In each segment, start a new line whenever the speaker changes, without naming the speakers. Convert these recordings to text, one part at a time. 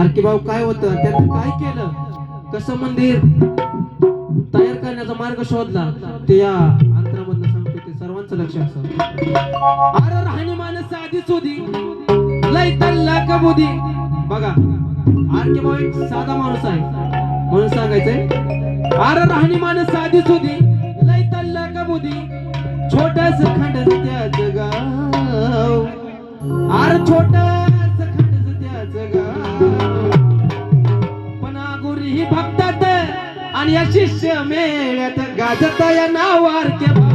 RK भाऊ काय होतं त्यांनी काय केलं, कसं मंदिर तयार करण्याचा मार्ग शोधला ते या अंतरामधनं सांगतो, ते सर्वांचं लक्ष असं. अरे राहणीमान साधी सुधी लय तल्ला कबुदी. बघा आरके भाऊ एक साधा माणूस आहे म्हणून सांगायचंय. अरे राहणीमान साधी सुधी लय तल्ला कबुदी, छोटस खंडस त्याचं गाव. अरे छोटस खंडस त्याचं गाव, पण आगुरी ही भक्तात आणि या शिष्य मेळ्यात गाजत या नाव आरके भाऊ.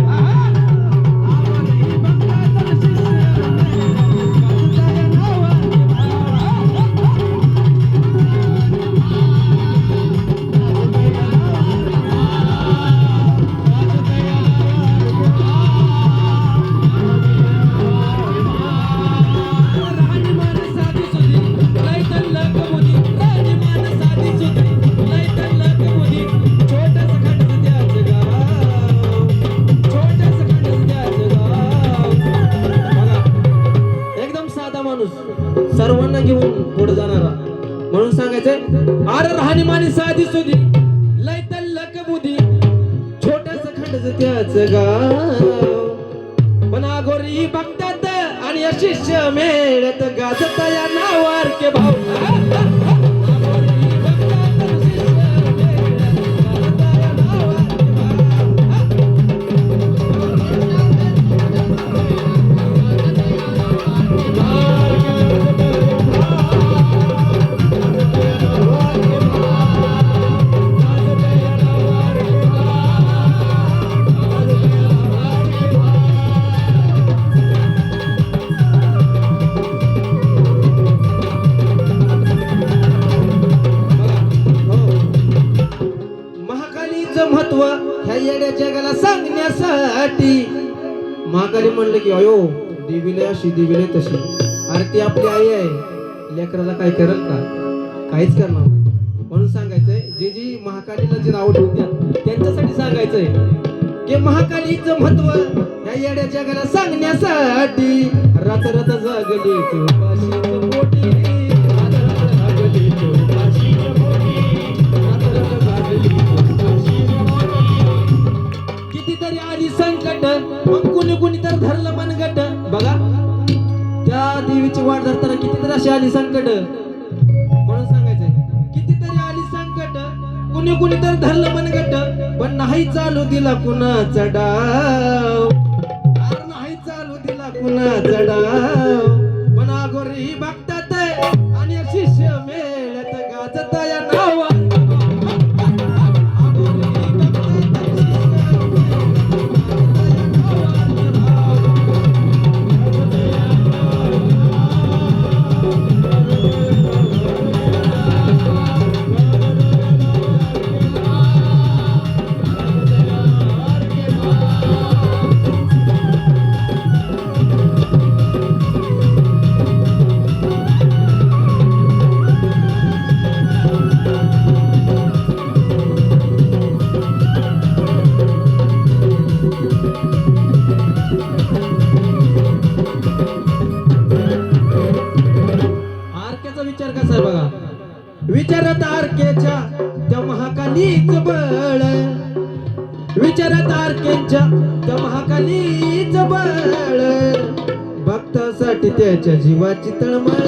सर्वांना घेऊन पुढे जाणारा म्हणून सांगायचंय. अरे राहणीमानी साधी सुधी लय तल्लक बुधी, छोटस खंडच त्याचं गाव, पण आगोरी बघतात आणि या शिष्य मेळ्यात गाजत या नाव आरके भाऊ. महत्व ह्या येड्या जगाला सांगण्यासाठी महाकाली म्हणलं की अयो देवीला अशी देवीला तशी. अरे ती आपली आई आहे, लेकराला काय करेल का, काहीच करणार नाही. म्हणून सांगायचंय जे जी महाकालीला जे नाव ठेवतात त्यांच्यासाठी सांगायचंय की महाकालीचं महत्व ह्या येड्या जगाला सांगण्यासाठी रात रात जागली चौपाशी मोठी. कितीतरी आली संकट मग कुणी कुणी तर धरलं मनगट. बघा त्या देवीची वाट धरताना कितीतरी अशी आली संकट म्हणून सांगायचंय. कितीतरी आली संकट कुणी कुणी तर धरलं मनगट, पण नाही चालू दिला कुणाचा डाव. नाही चालू दिला कुणाचा डाव, पण आगोरी बघतात आणि शिष्य मेळ्यात गाजत या नावा. विचार कसा आहे बघा. विचारात आरकेच्या त्या महाकालीच बळ, विचारात आरकेच्या त्या महाकालीच बळ, भक्तासाठी त्याच्या जीवाची तळमळ.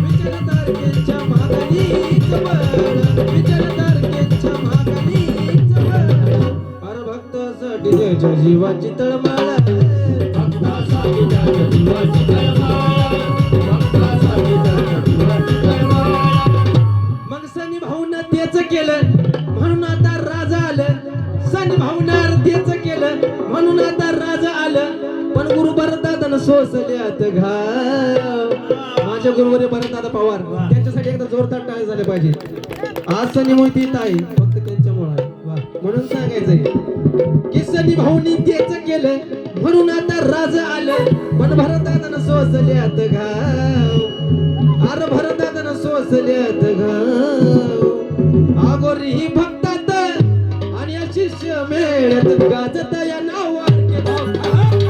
विचारात आरकेच्या महाकालीच बळ, विचारात आरकेच्या महाकालीच बळ, अरे भक्तासाठी त्याच्या जीवाची तळमळ. मग सनी भाऊन तेच केलं म्हणून आता राजा आलं. सनी भाऊन तेच केलं म्हणून आता राजा आलं, पण गुरु भरतदादानं सोसल्यात घाव. माझ्या गुरुवारी भरतदादा पवार त्यांच्यासाठी एकदा जोरदार टाळी झाले पाहिजे. आज सनी मोहिती येत आहे फक्त त्यांच्यामुळे. म्हणून सांगायचंय की सनी भाऊनी तेच केलं म्हणून आता राजा आलं, पण भरतदादानं सोसल्यात घाव. अरे भरतदादानं सोसल्यात घाव. आगोरी ही भक्तात आणि शिष्य मेळ्यात गाजत या नाव आरके भाऊ.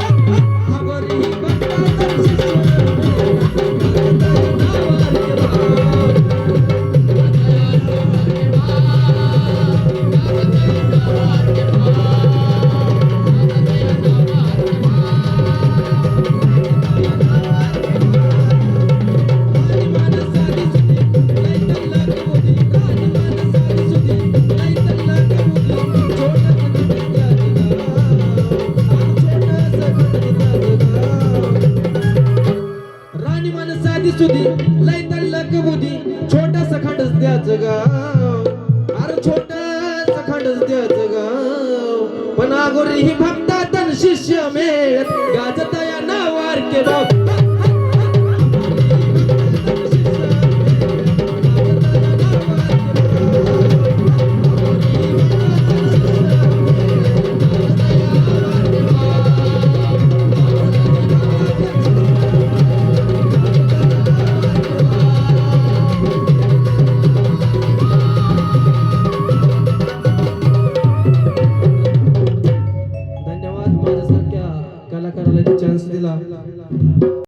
सुधी लय तल्लक बुधी छोटासा खंडच द्याचं गाव अरे छोटासा खंडच द्याचं गाव पण अगोरी ही भक्ता तन शिष्य मेळ गाजता या नावार के बाप धन्यवाद माझ्यासारख्या कलाकाराला चान्स दिला.